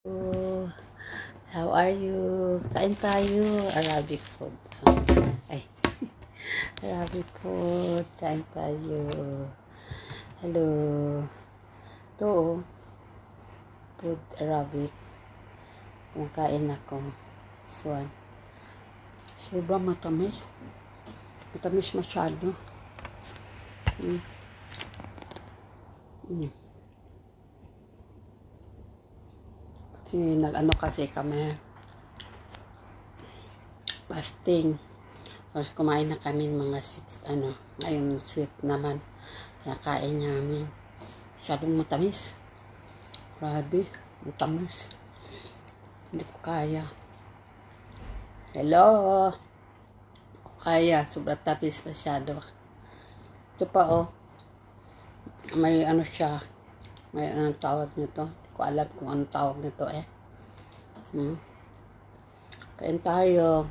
Oh, how are you? Kain tayo. Arabic food. Ay, Arabic food. Kain tayo. Hello. Ito, food Arabic. Kumakain ako. This one. Sobrang matamis. Matamis masyado. Nag-ano kasi kami fasting, tapos kumain na kami mga 6 ngayon sweet naman kaya kain namin masyadong matamis, grabe matamis, hindi ko kaya. Hello, kaya sobrang tamis masyado. Ito pa may siya, may anong tawag nito, hindi ko alam kung anong tawag nito Kain tayo.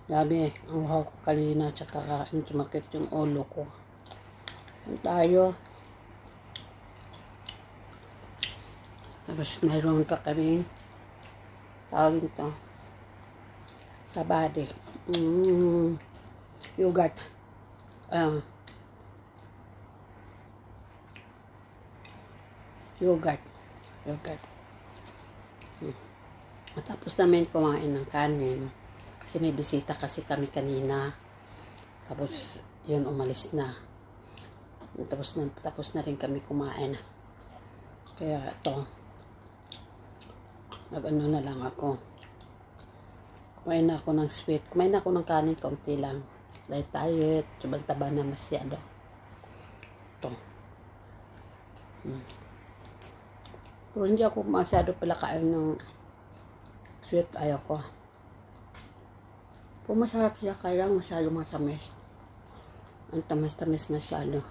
Dami, ang uhaw ko kanina, tsaka sumakit yung ulo ko. Kain tayo. Tapos mayroon pa kami tawag nito sabade, yogurt, yogurt. Matapos namin kumain ng kanin kasi may bisita kasi kami kanina, tapos yun umalis na, tapos na rin kami kumain, kaya ito nag-ano na lang ako, kumain na ako ng sweet, kumain na ako ng kanin kaunti lang, light diet, sobrang taba na masyado ito. Pero hindi ako masyado pala kain ng sweet, ayaw ko. Pero masarap siya, kaya lang masyado matamis. Ang tamis-tamis masyado.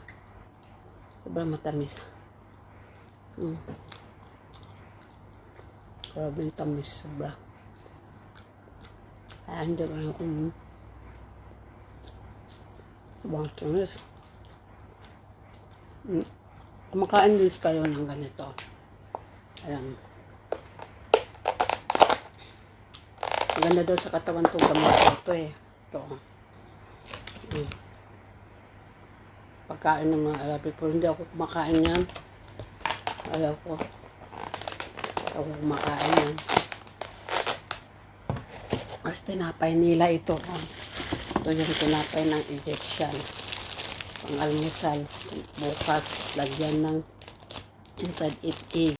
Sobrang matamis. Grabe yung tamis, sobra. Kaya hindi ko yung sobrang tamis. Kumakain din kayo ng ganito. Ayan. Maganda daw sa katawan itong gamot ito Ito. Pagkain ng mga Arabic. Pero hindi ako kumakain yan. Ayaw ko. Ayaw ko kumakain yan. Mas tinapay nila ito. Ito yung tinapay ng Egyptian. Pang almusal. Bukas, lagyan ng inside it egg.